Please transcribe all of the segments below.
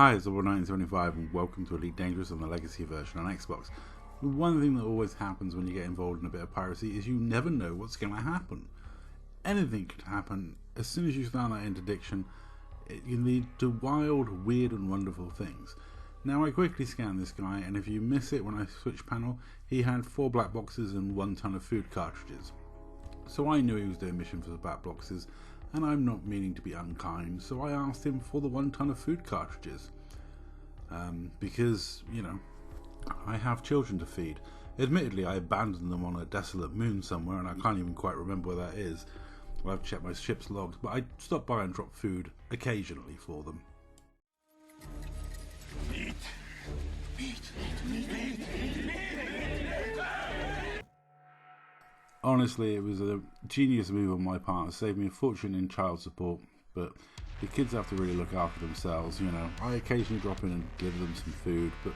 Hi, it's Double1975 and welcome to Elite Dangerous on the Legacy version on Xbox. One thing that always happens when you get involved in a bit of piracy is you never know what's going to happen. Anything could happen. As soon as you start that interdiction, it can lead to wild, weird and wonderful things. Now I quickly scanned this guy, and if you miss it when I switch panel, he had 4 black boxes and 1 ton of food cartridges. So I knew he was doing mission for the black boxes, and I'm not meaning to be unkind, so I asked him for the 1 ton of food cartridges. Because, you know, I have children to feed. Admittedly, I abandoned them on a desolate moon somewhere, and I can't even quite remember where that is. Well, I've checked my ship's logs, but I stop by and drop food occasionally for them. Meat. Honestly, it was a genius move on my part. It saved me a fortune in child support, but the kids have to really look after themselves, you know. I occasionally drop in and give them some food, but,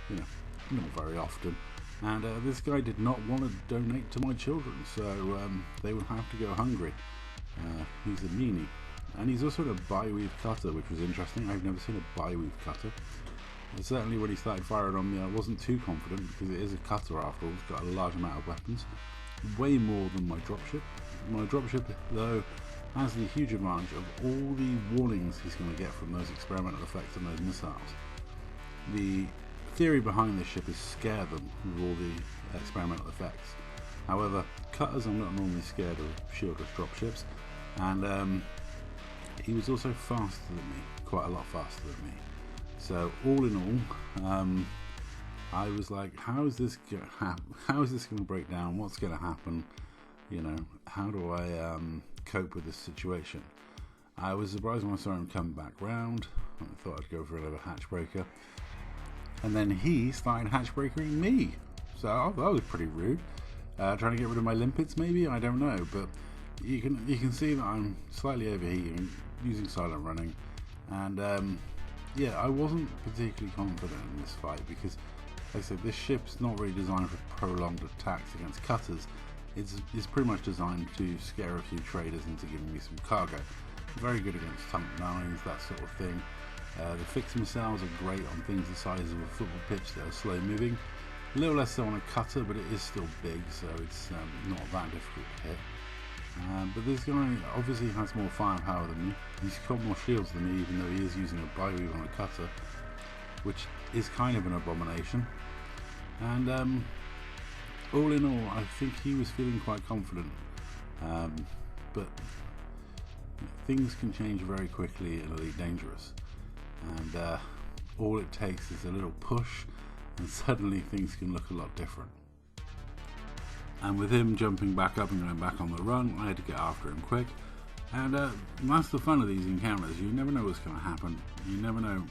you know, not very often. And this guy did not want to donate to my children, so they would have to go hungry. He's a meanie. And he's also a bi-weave cutter, which was interesting. I've never seen a bi-weave cutter. And certainly when he started firing on me, I wasn't too confident, because it is a cutter after all. It's got a large amount of weapons. Way more than my dropship. My dropship, though, has the huge advantage of all the warnings he's going to get from those experimental effects and those missiles. The theory behind this ship is scare them with all the experimental effects. However, cutters I'm not normally scared of shieldless dropships, and he was also faster than me, quite a lot faster than me. So all in all, I was like, how is this going to break down? What's going to happen? You know, how do I cope with this situation? I was surprised when I saw him come back round. I thought I'd go for another hatchbreaker, and then he started hatchbreakering me. So that was pretty rude. Trying to get rid of my limpets, maybe, I don't know. But you can see that I'm slightly overheating, using silent running, and yeah, I wasn't particularly confident in this fight because, like I said, this ship's not really designed for prolonged attacks against cutters. It's pretty much designed to scare a few traders into giving me some cargo. Very good against tank 9s, that sort of thing. The fixed missiles are great on things the size of a football pitch that are slow moving. A little less so on a cutter, but it is still big, so it's not that difficult to hit. But this guy obviously has more firepower than me. He's got more shields than me, even though he is using a bi-weave on a cutter, which is kind of an abomination. And all in all, I think he was feeling quite confident, but things can change very quickly in Elite Dangerous, and all it takes is a little push and suddenly things can look a lot different. And with him jumping back up and going back on the run, I had to get after him quick, and that's the fun of these encounters. You never know what's going to happen, you never know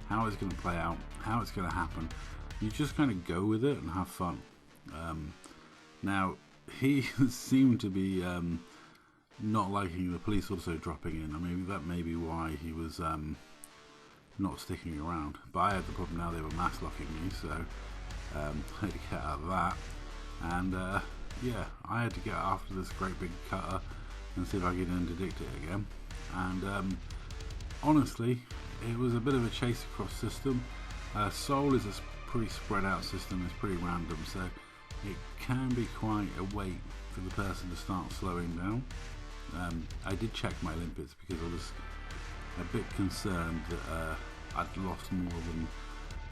how it's going to play out, how it's going to happen. You just kind of go with it and have fun. Now, he seemed to be not liking the police also dropping in. I mean, that may be why he was not sticking around. But I had the problem now, they were mass locking me, so I had to get out of that. And yeah, I had to get after this great big cutter and see if I could interdict it again. And honestly, it was a bit of a chase across system. Seoul is a pretty spread out system, it's pretty random, so it can be quite a wait for the person to start slowing down. I did check my limpets because I was a bit concerned that I'd lost more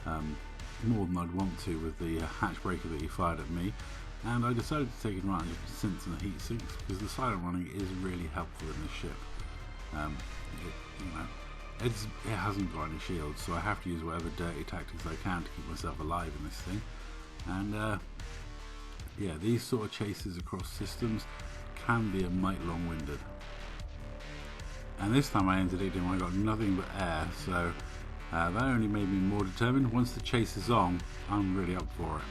than I'd want to with the hatchbreaker that he fired at me, and I decided to take advantage of the synths and the heat sinks because the silent running is really helpful in this ship. It hasn't got any shields, so I have to use whatever dirty tactics I can to keep myself alive in this thing. And yeah, these sort of chases across systems can be a mite long-winded. And this time I interdicted him, I got nothing but air, so that only made me more determined. Once the chase is on, I'm really up for it.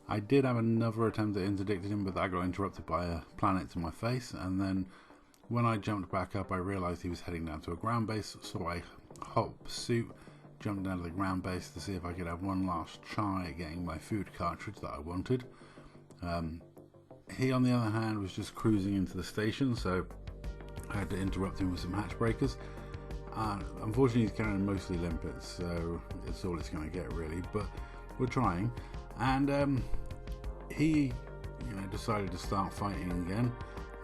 I did have another attempt at interdicting him, but that got interrupted by a planet to my face, and then when I jumped back up I realised he was heading down to a ground base, so I hopped pursuit, jumped down to the ground base to see if I could have one last try at getting my food cartridge that I wanted. He, on the other hand, was just cruising into the station, so I had to interrupt him with some hatch breakers. Unfortunately, he's carrying mostly limpets, so it's all it's going to get, really. But we're trying. And he, decided to start fighting again.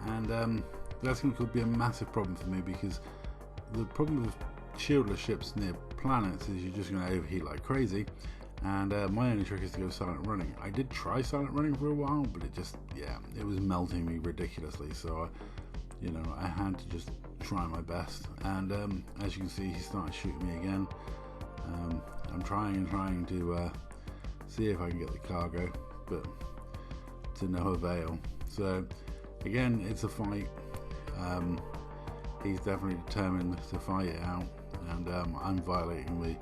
And that's going to be a massive problem for me, because the problem with shieldless ships near planets is you're just going to overheat like crazy. And my only trick is to go silent running. I did try silent running for a while, but it was melting me ridiculously. So I had to just try my best. And as you can see, he started shooting me again. I'm trying to see if I can get the cargo, but to no avail. So again, it's a fight. He's definitely determined to fight it out, and I'm violating the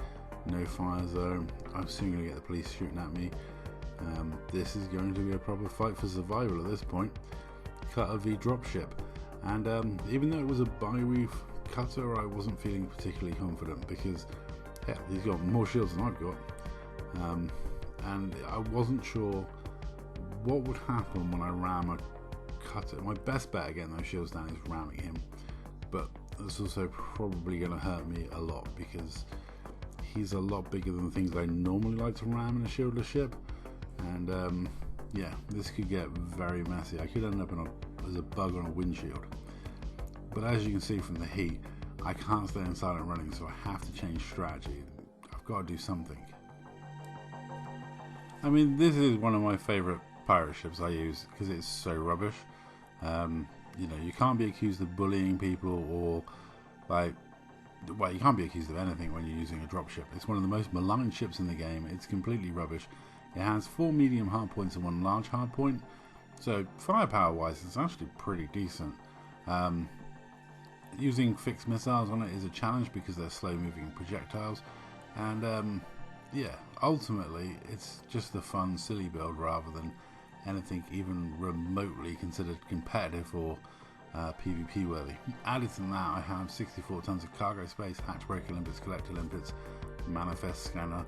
no fire zone. I'm soon going to get the police shooting at me. This is going to be a proper fight for survival at this point. Cutter v dropship. And even though it was a bi-reef cutter, I wasn't feeling particularly confident, because he's got more shields than I've got. And I wasn't sure what would happen when I ram a cutter. My best bet again those shields down is ramming him, but it's also probably going to hurt me a lot, because he's a lot bigger than the things I normally like to ram in a shieldless ship. And this could get very messy. I could end up as a bug on a windshield. But as you can see from the heat, I can't stay in silent running, so I have to change strategy. I've got to do something. I mean, this is one of my favourite pirate ships I use, because it's so rubbish. You can't be accused of bullying people, or you can't be accused of anything when you're using a dropship. It's one of the most maligned ships in the game. It's completely rubbish. It has 4 medium hardpoints and 1 large hardpoint, so firepower wise it's actually pretty decent. Using fixed missiles on it is a challenge, because they're slow moving projectiles, and ultimately it's just a fun silly build rather than anything even remotely considered competitive or PvP worthy. Added to that, I have 64 tons of cargo space, hatch breaker limpets, collector limpets, manifest scanner,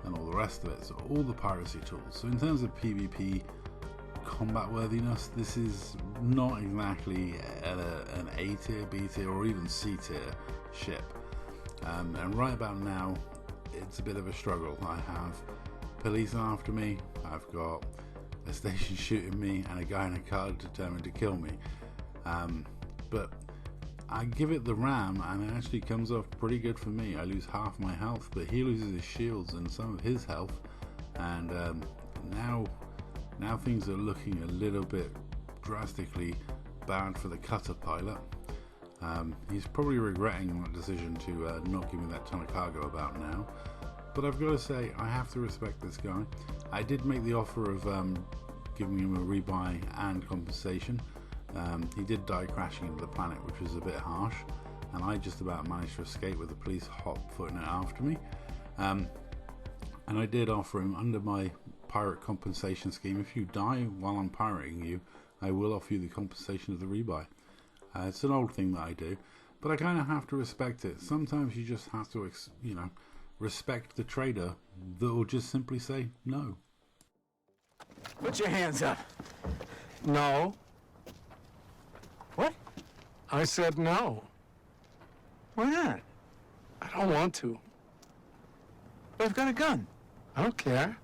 and all the rest of it, so all the piracy tools. So in terms of PvP combat worthiness, this is not exactly an A tier, B tier, or even C tier ship. And right about now, it's a bit of a struggle. I have police after me, I've got a station shooting me, and a guy in a car determined to kill me. But I give it the ram, and it actually comes off pretty good for me. I lose half my health, but he loses his shields and some of his health. And now things are looking a little bit drastically bad for the cutter pilot. He's probably regretting that decision to not give me that ton of cargo about now. But I've got to say, I have to respect this guy. I did make the offer of giving him a rebuy and compensation. He did die crashing into the planet, which was a bit harsh, and I just about managed to escape with the police hot-footing it after me. And I did offer him, under my pirate compensation scheme, if you die while I'm pirating you, I will offer you the compensation of the rebuy. It's an old thing that I do, but I kind of have to respect it. Sometimes you just have to, respect the trader that will just simply say no. Put your hands up. No. What? I said no. Why not? I don't want to. But I've got a gun. I don't care.